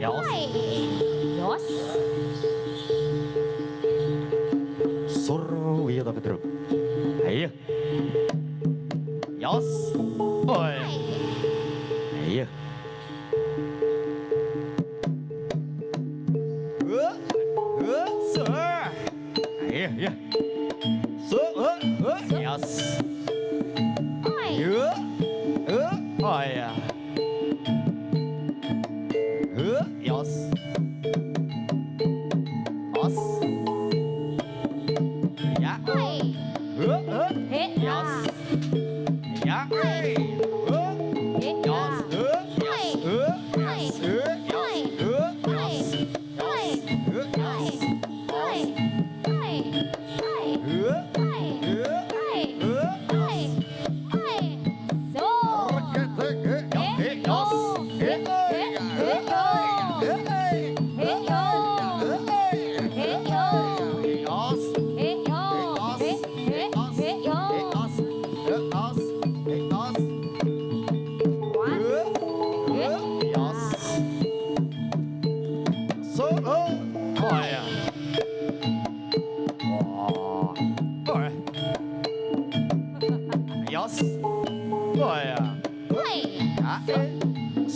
Yos. Yos. Surya Pedro. Ayo. Yos. Oi. Ayo. Sur. Ayo, ya. Yos. Ayo. Oh ya. Yos. Os. Ya. Yos. Ya.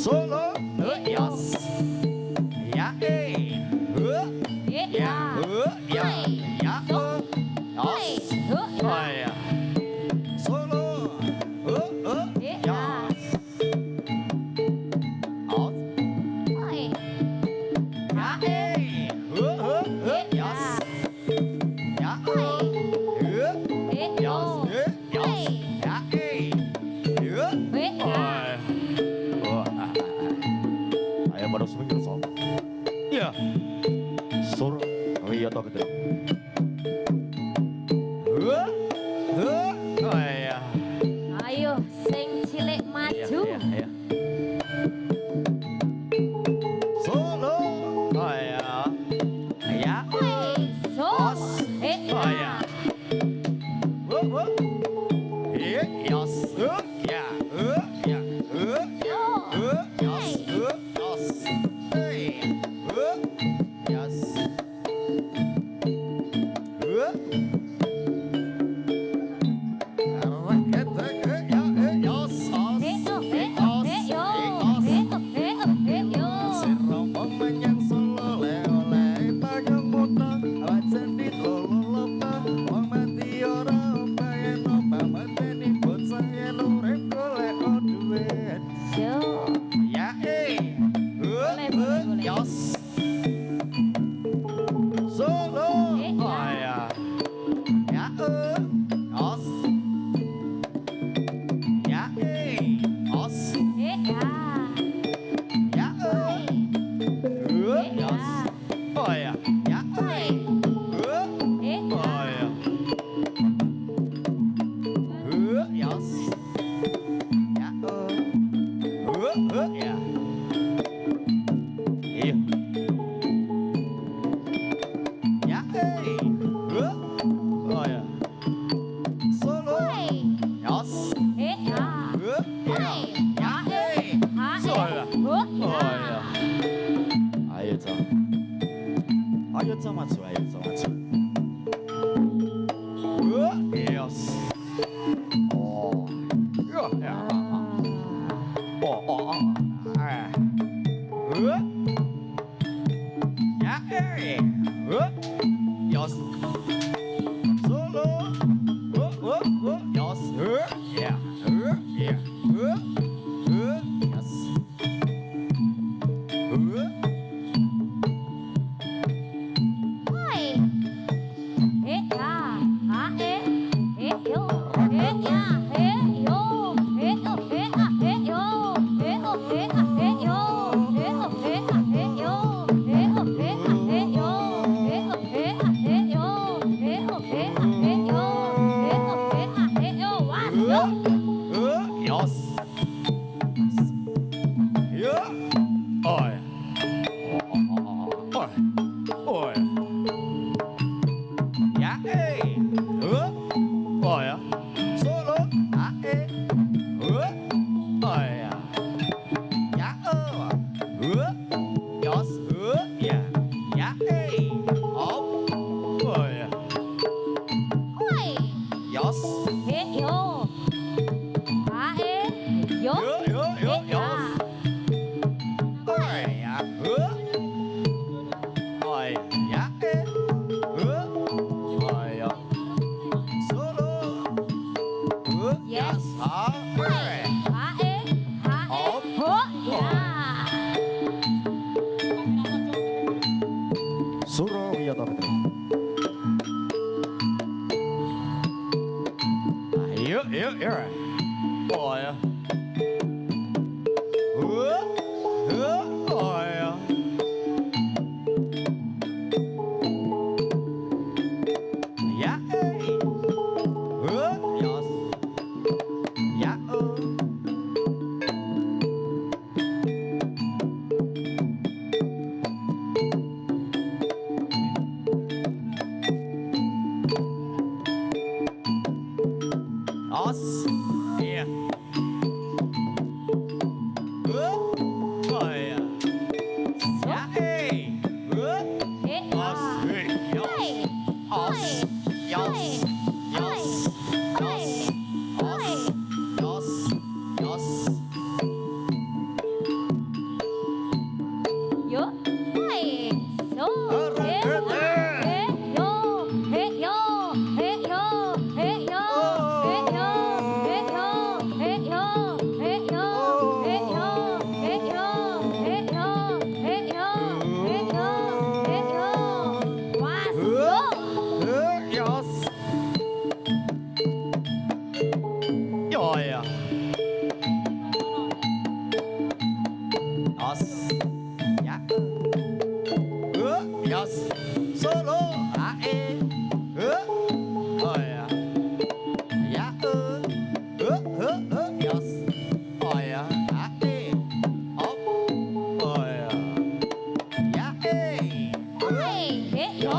Solo, yes, ya, solo, ayo baru seminggu sol. Ya, sur, iya toh gitu. Oh iya. Ayo, sing cilik maju. Iya. Solo, oh iya. Ya, Sos. oh iya. Yos, ya, ya, yos, yos, hey, yos, Yos. Solo. Oh ya. Ya Os. Ya Os. Ya Yos. Oh ya. Ya oh ya. Yos. Ya ya. Iya. Ya, oh ya. Solo. Yos. Ya, solo. Oh ya. Ayo 자. 아유 자 맞춰. 아유 자 맞춰. Yos. Oh. Ya. Oh. Yos. Solo. Yos. Yeah. Yos. Yo. Hai. Hae. Hae. Op. Ho. Ya. Surowiyoto betul. Yuk, yuk, yuk. Oh ya. Oh ya. Ya, Yos. Ya, Os. Iya. Oh ya. Ya, Os. Os. Yos. Yos. Yos. Os. Yos. Yos. Yo. Hai. So. He. Yo. He yo. He yo. He yo. He yo. He yo. He yo. He yo. He yo. He yo. He yo. He yo. He yo. He yo. Was. Yo. Yos. Oh ya. Os. Ya. Yos. Solo. Ae. Oh ya. Ya. Yos. Oh ya. Ae. Op. Oh ya. Ya. Hai. He yo.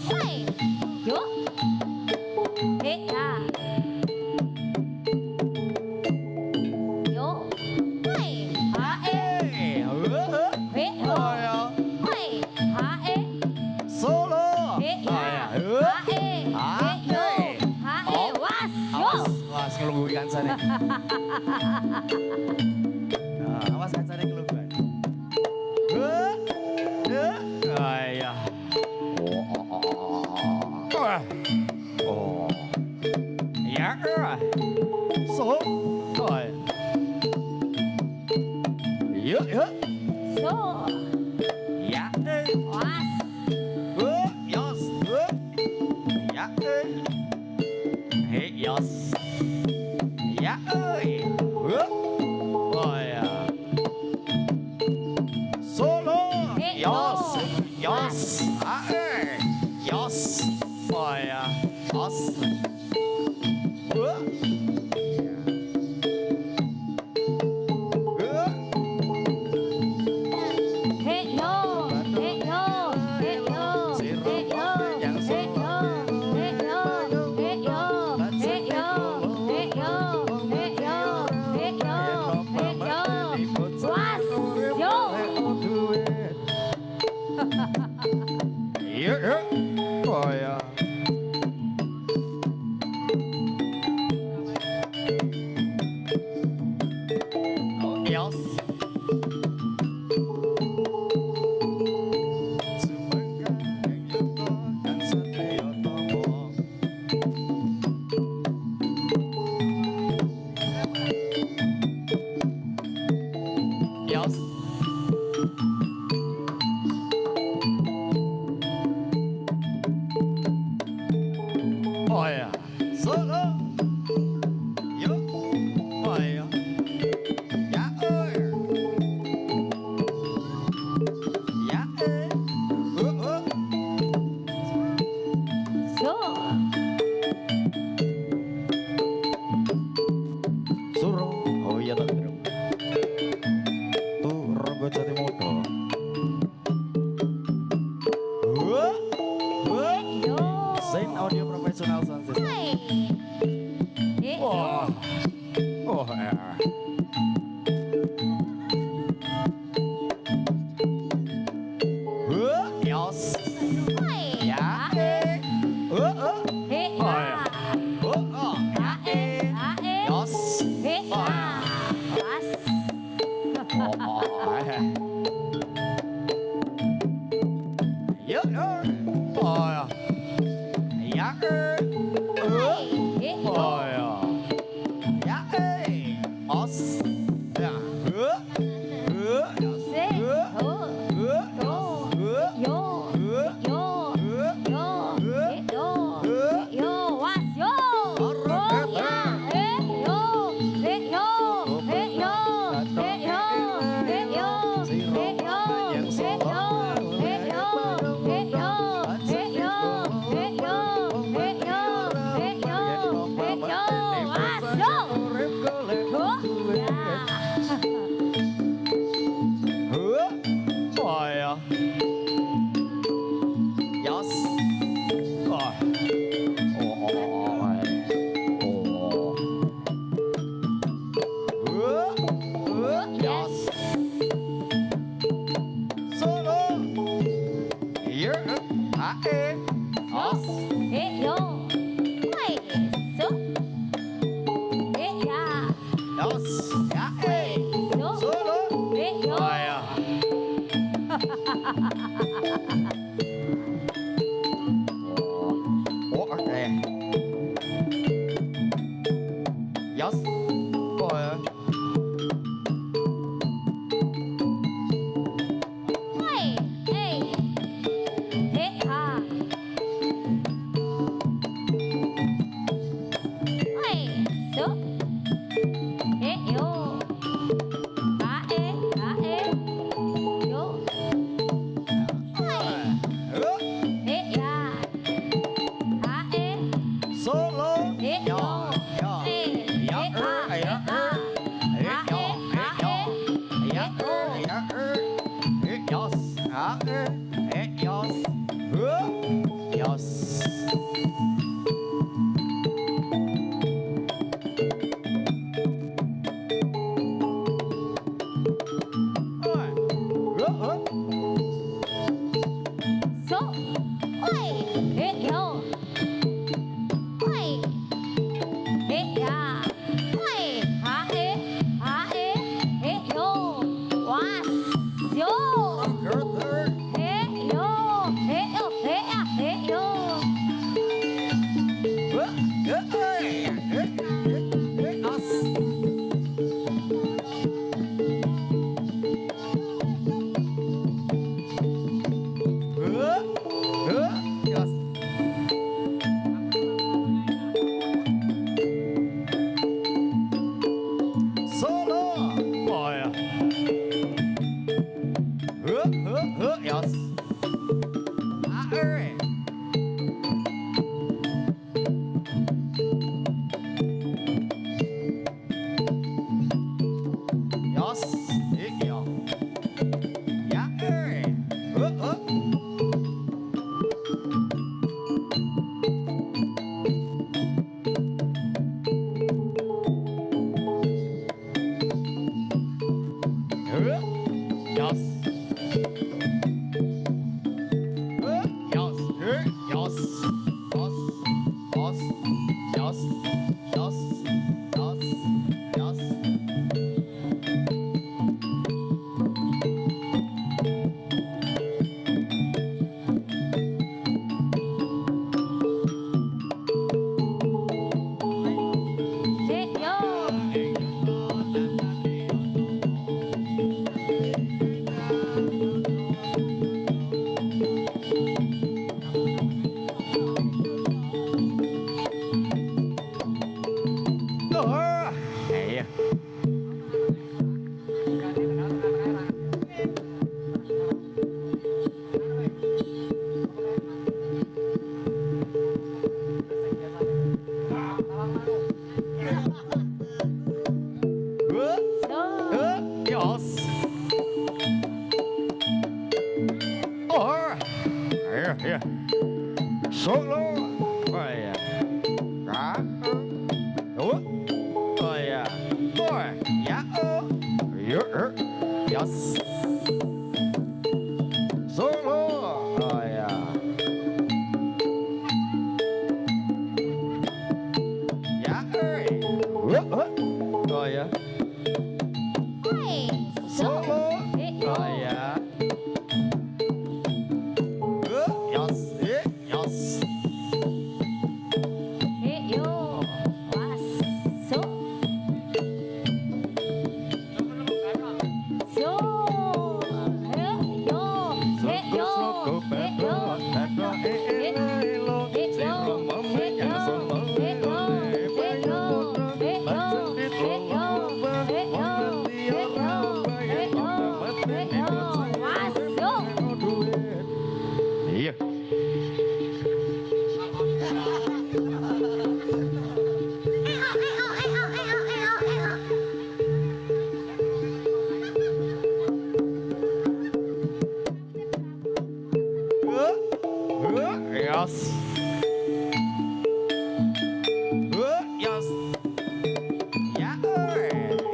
Hai. Yo. He ya. Yo. Hai. Hae. He yo. Oh ya. Hai. Hae. Solo. He Oh ya. ya. Hae. He yo. Hae. Was. Yo. Awas, awas kelungguh kancane. Nah, awas kancane kelungguhan. Ah iya. Oh. Ya. So. Oh. Yuk, yuk. So. Ya. Was. Yos. Ya. Hey, Yos. Ya. Oh ya. Solo. Hey, Yos. yo. Yos. Yos. Oh ya. Yos. He yo. He yo. He yo. Si He Romo yo. yang He yo. He yo. He yo. He yo. He yo. He yo. He yo. He yo. Was. Yo. Yuk, yuk. Oh ya. Oh, Yos. Yos. Oh ya. Solo. Yuk. Oh ya. Ya. So, oi, hey yo, oi, hey ya, oi, hey yo, was, yo, hey yo, hey yo, hey ya, hey yo. Hey yo, Solo. Oh iya. Oh iya. Oh ya. Yes. Solo. Oh iya. Ya. Oh iya. oi, so, Solo. hey yo. Oh iya. Yes. Yes. Hey yo, was, so, so, hey yo, hey yo, hey yo, hey Iya. Yes. Yes. Ya.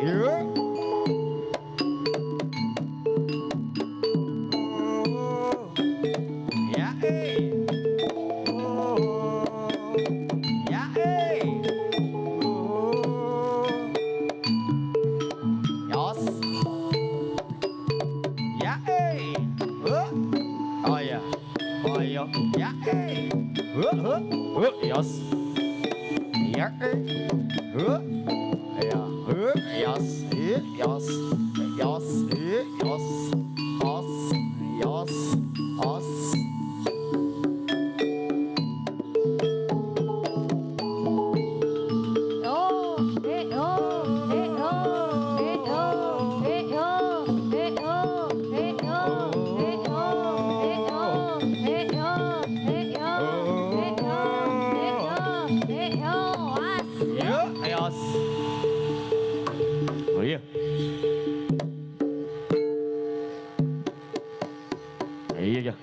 Iya. Ya. Ya. Yes. Ya. Oh ya. Oh iya. Ya. Yes. Ya. Ya. Yes. Yes. Yes. Yes. Yes. Yes. Yes. Oh iya. Iya ya.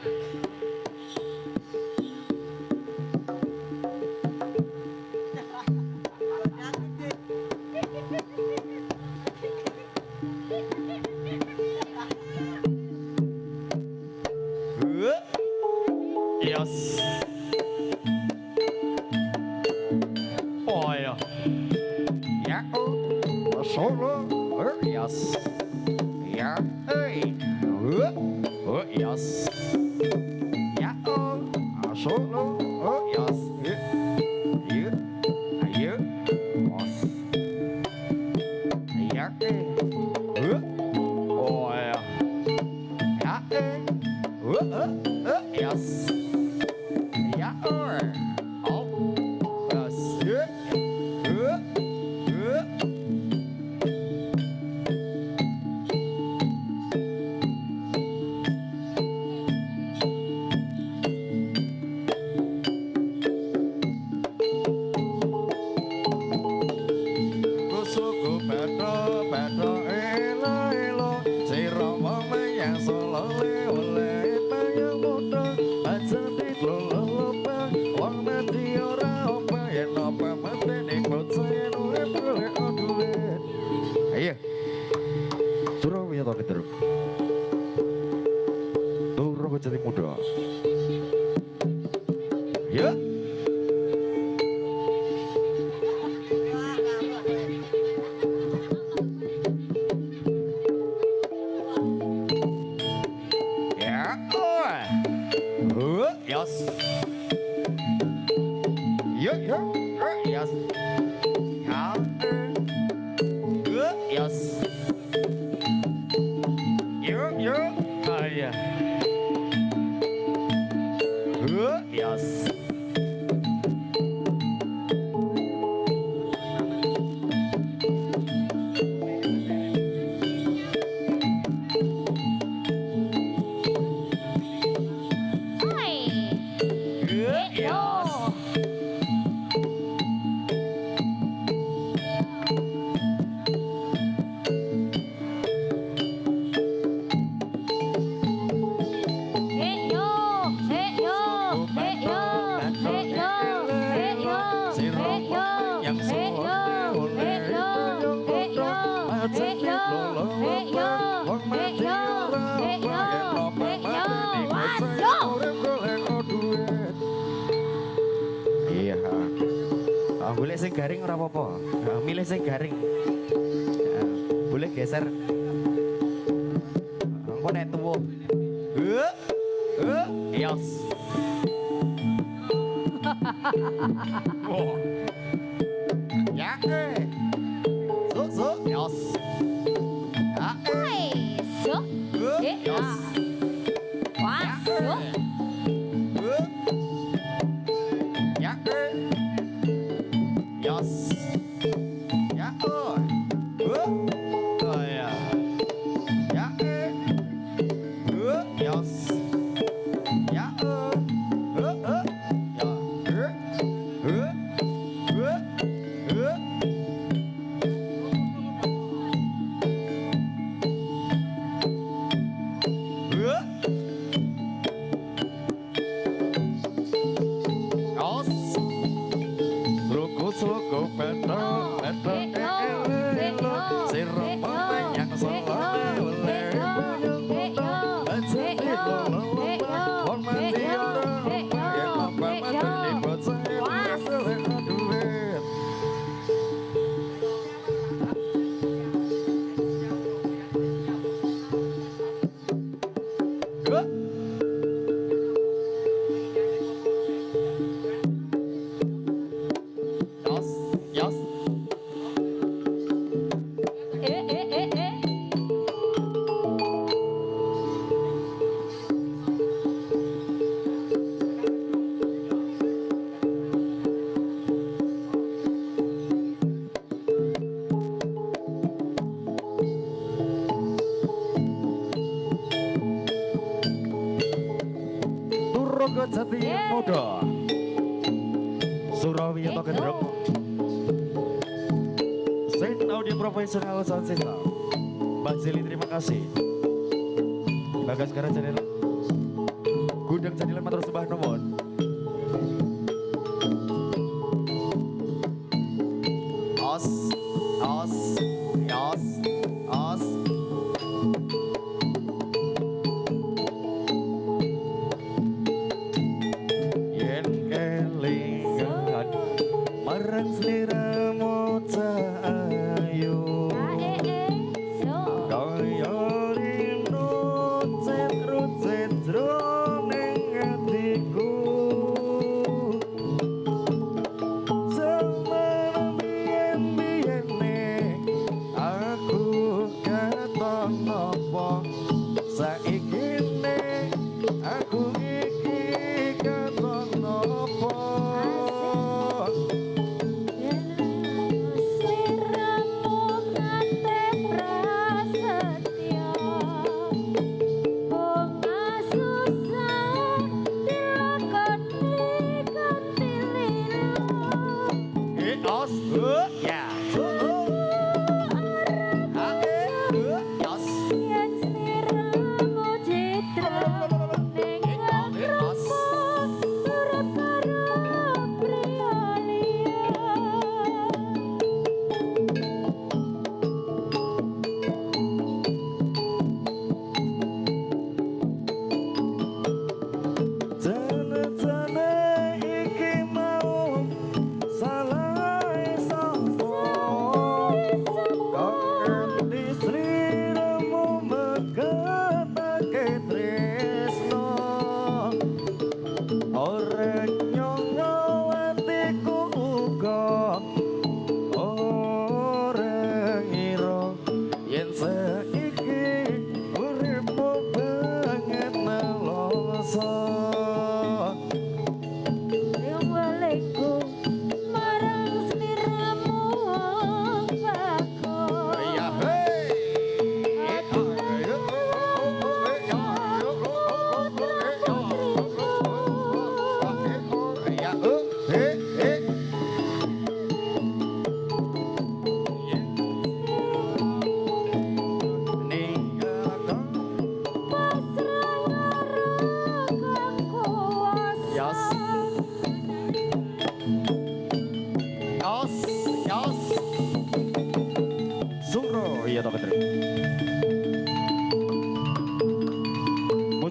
Yos. Ya oh. Solo. Oh yos. Ayo. Ayo. Os. Ya oh ya. Ya yos. Ya oh. Oh. Yos. Suku Pedro, Pedro, elo, elo, siro mama yang solo oleh yang muda, aja di lolo bang, wong nanti ora opa, yen opa mati di kota yang udah boleh odulet. Ayo, Surabaya tak terus, turun ke Jati Muda. Ya. Yos. Yuk, yuk, yos. Ya, yos. Yuk, yuk. Oh iya. Yos. Iya, boleh sing garing ora apa-apa. Milih sing garing. Boleh geser. Engko nek tuwa. Yos. Ya. Sok, yos. Sok. Yos. Masuk. Ya. Yos. Ya. Oh ya. Ya. Yos. Ya. Suku Pedro, Pedro, elo, siro mama yang selalu oleh aja di lolo, wong mati orang, yang apa mati di kota yang boleh adulet. Yos. Turun ke Jati Muda. Surabaya to Gendrong. Saint Audio Professional Sound System. Mbak Zeli terima kasih. Bagas Kara Channel. Gudang Channel matur sembah nuwun. Os, os, os, os. Yen kelingan marang sliramu ayu. Kaya rindu cet apa saiki ne aku iki katon apa ya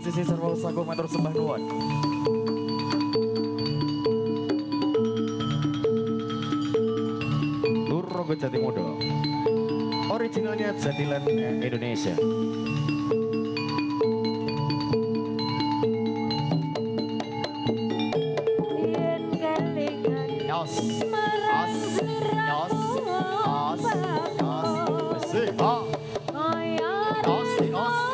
musisi Sarwa Sagung matur sembah nuwun. Durrogo Jatimodo, originalnya Jatilan Indonesia. Yos, os, yos, os, yos, si, oh, os, os.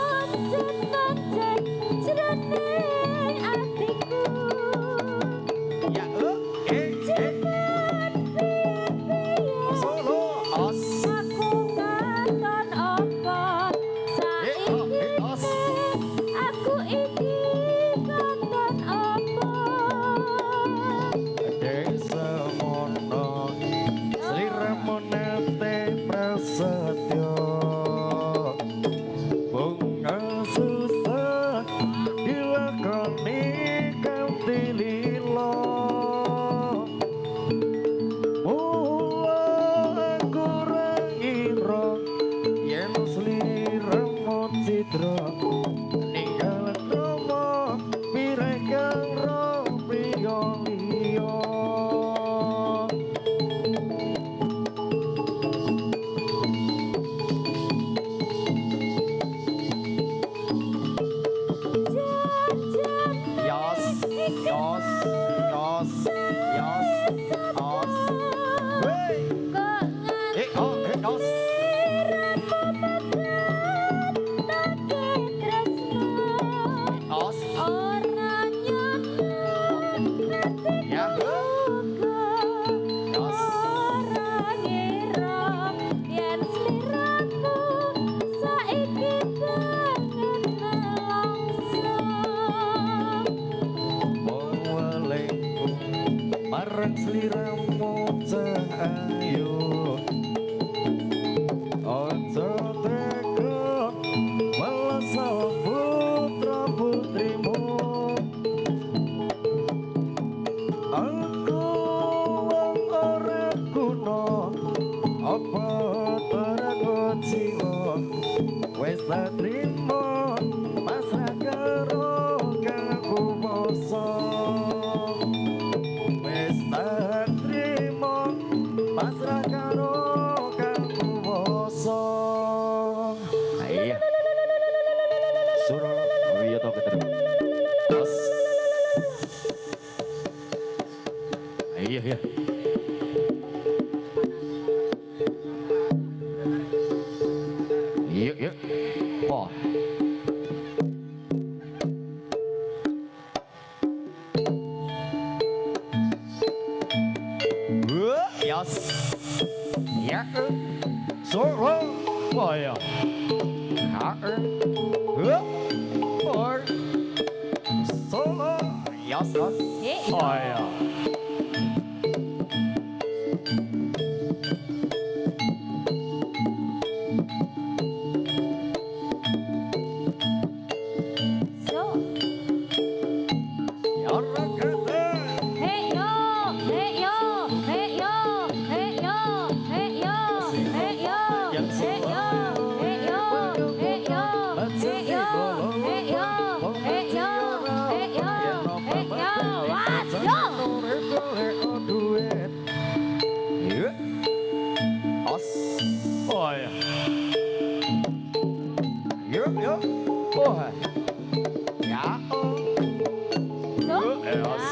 Iya. Yuk. Oh. Yes. Ya. Solo. Oh ya. Ya. Or. Solo. Yes. Yes. Hey, Oh ya. so. Ya rakata. Hey yo, hey yo, hey yo, hey yo, hey yo, hey yo, Yang hey yo, hey yo, hey yo, hey yo, hey yo, hey yo, hey yo, hey yo, let's go. Ya. Os. Oh ya. Yuk, yuk. Oh. Ya. So, Yes.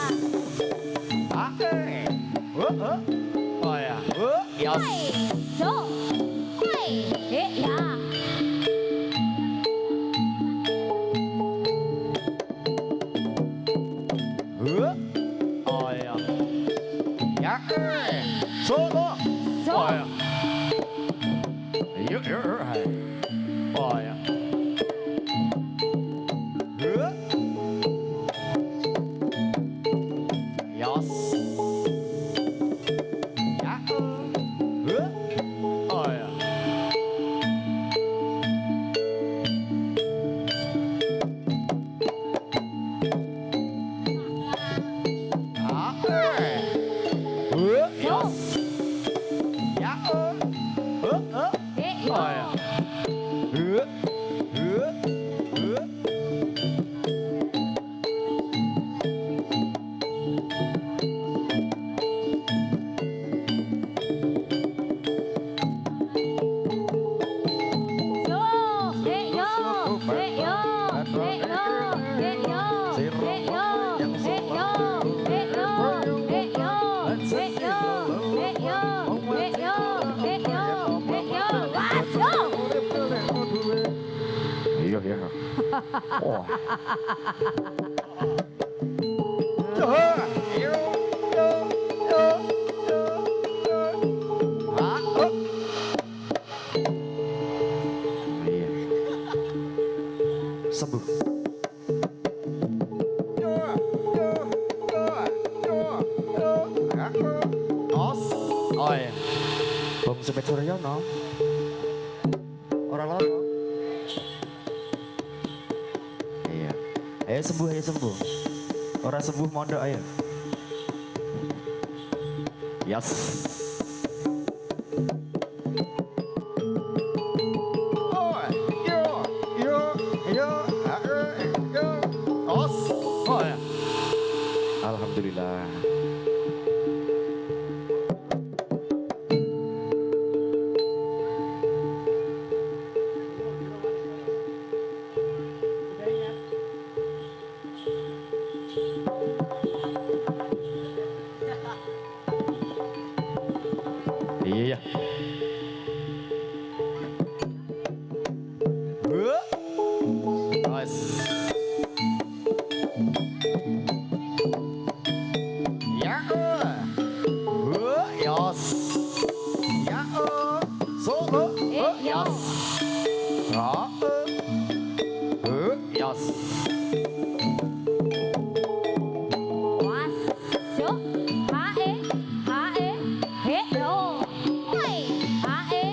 Ah, eh. Oh ya. Yes. hey, so, hey, hey ya. Oh ya. Ya. Solo. So, Oh ya. Yuk, yuk. Oh ya. Yes. Ya. Oh ya. Ah, eh. Yes. Ya. hey Oh ya. yo. Yo, hey yo, hey yo, hey yo, hey yo, hey yo, hey yo, hey yo, hey yo, hey yo, hey yo, hey yo, hey yo, hey yo, let's go. Iya, iya. Oh. Iya. Sembuh. Os. Oh iya. Bung Sepet Suryono. Orang loro. Iya. Ayo sembuh, ayo sembuh. Orang sembuh mondok ayo. Yes. Oh, yo, yo, yo, yo. Os. Oh ya. Alhamdulillah. Iya. Nice. Ya. Yes. Ya. Solo. Yes. Ya. Yes. Was, yo, hae, hae, he yo, hey, hae,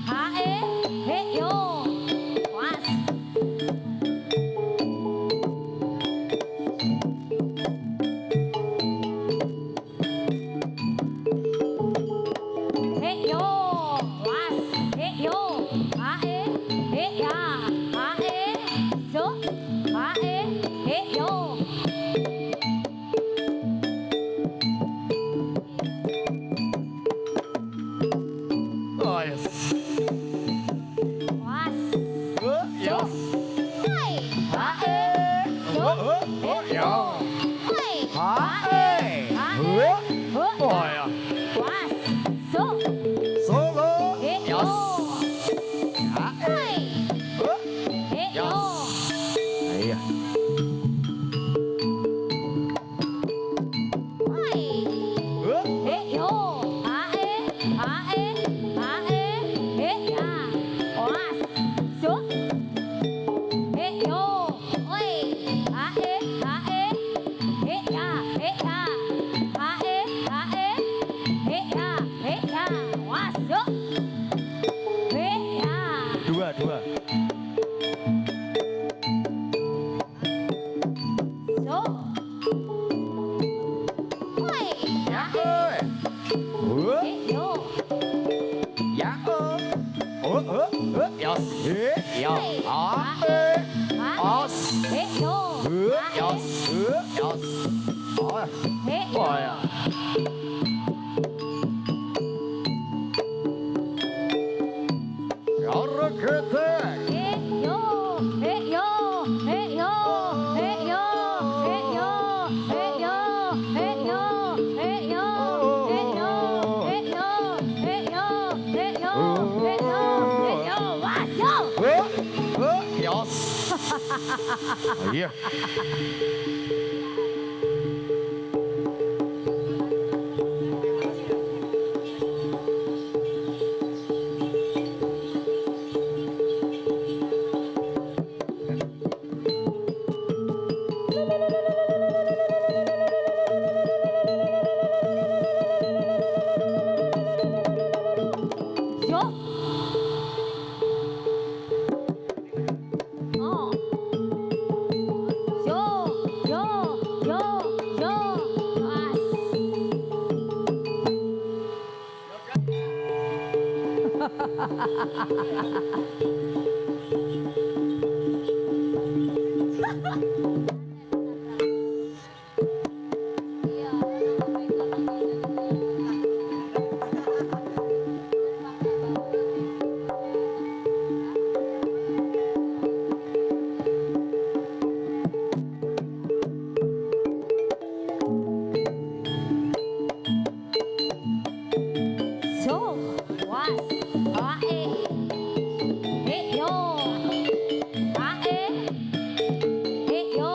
hae, he yo, was. Hey yo, was, hey yo, hae, he ya, hae, so, hae, Oh, iya. Yo. Oh. Yo, yo, yo, yo. Mas. So, was, ae, yo, ae, yo,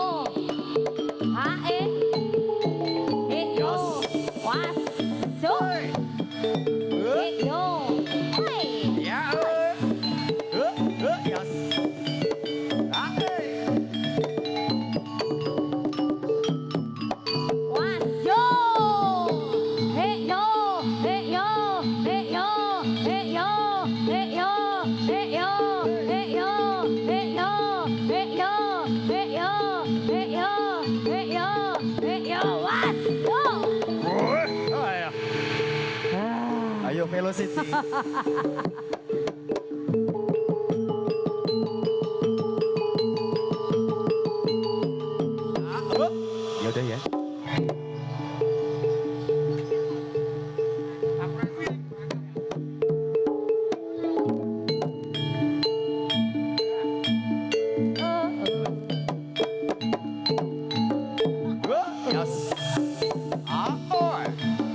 ae, yo, was, so, yo, hey, Ya. Yes. Ae. was, yo, hey, yo, hey, yo, hey, yo, hey, yo, hey, yo, hey, yo, hey, yo, hey, yo, hey, yo, hey, yo, hey, yo, hey, yo, hey, yo, was, yo. Oh, ya. Ayo velocity. Ya udah ya. Yes. Yes.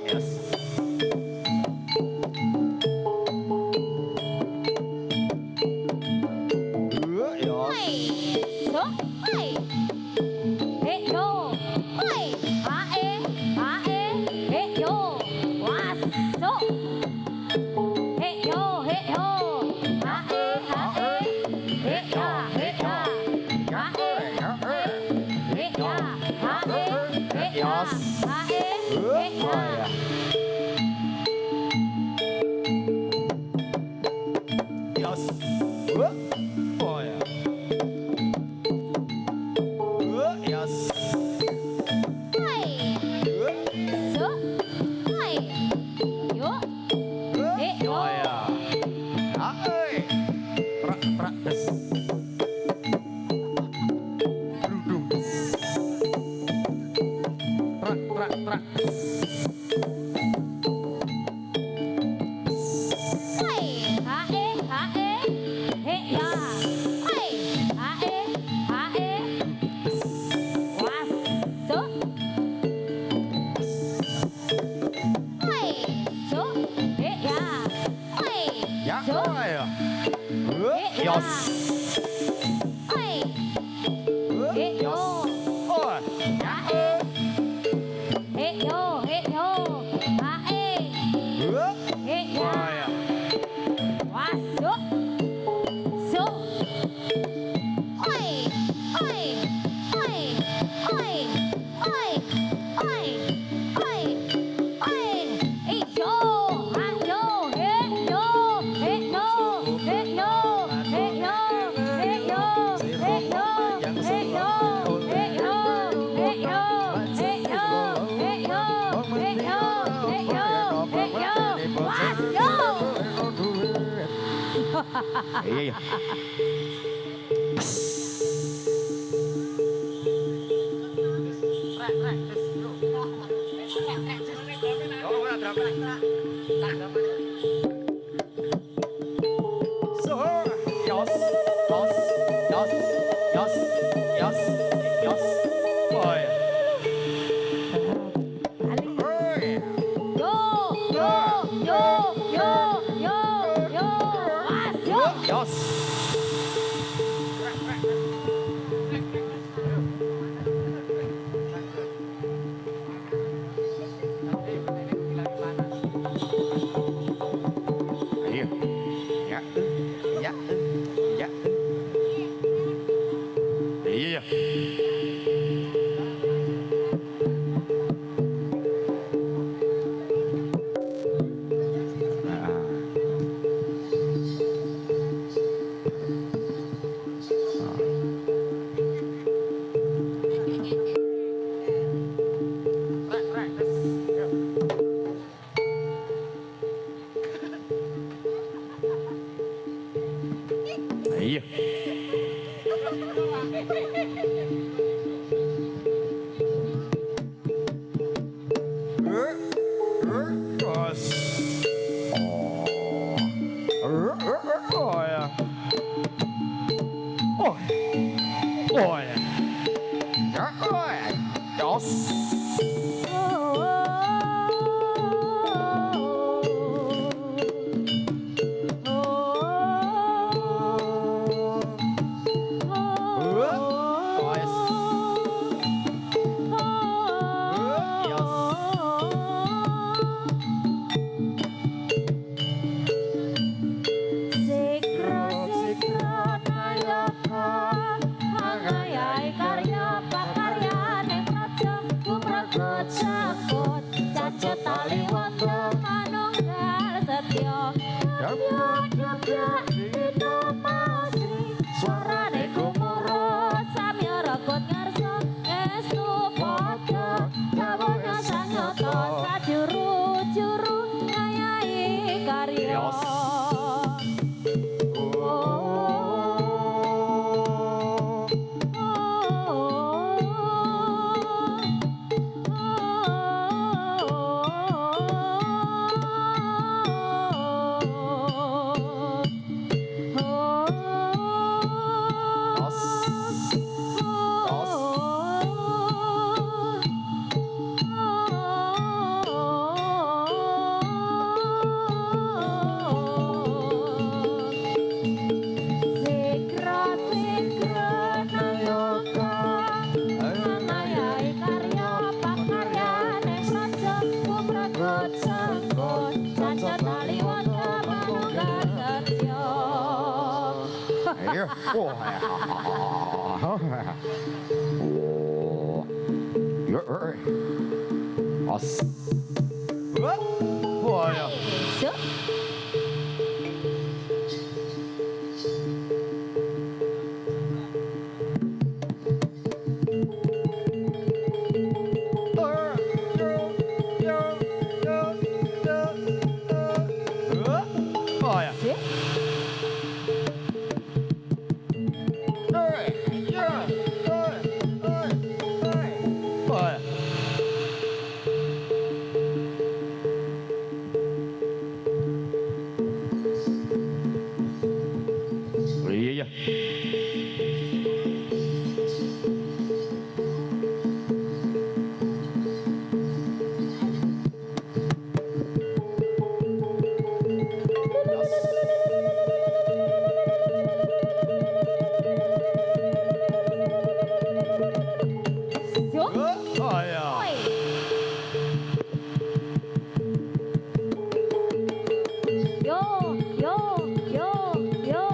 Yes. Hey, so, hey, hey, yo, hey, hey, yo, was, so, hey, yo, hey, ya, hey, ya, hey, ya, hey, ya, hey, ya. Yes. Oh ya. Yes. Hey, so, hey, yo, hey, yo. Oh ya. Ae. Prak prak des. Dudung. Prak prak prak. Hey, hey, ya, hey, was, so, hey, so, hey, ya, Ya. so, Oh ya. hey, ya, Yes. hey, hey, yo, Oh. ya, hey, yo, hey, yo, hey, Oh ya, ya. was, so, so, hey, hey, hey, hey, hey, hey, hey, hey, hey, yo, yo, hey, yo, hey, yo, hey, yo, hey, yo, hey, yo, hey, yo, hey, yo, hey, yo, hey, yo, hey, yo, hey, yo, hey, yo, hey, yo, hey, yo, was, yo. Iya iya. Suhur. Yos. Yos. Yos. Yos. Yos. Yos. Oh ya. Oh ya. Yo, yo, yo, yo, yo, yo, was, yo. Yos. Suk.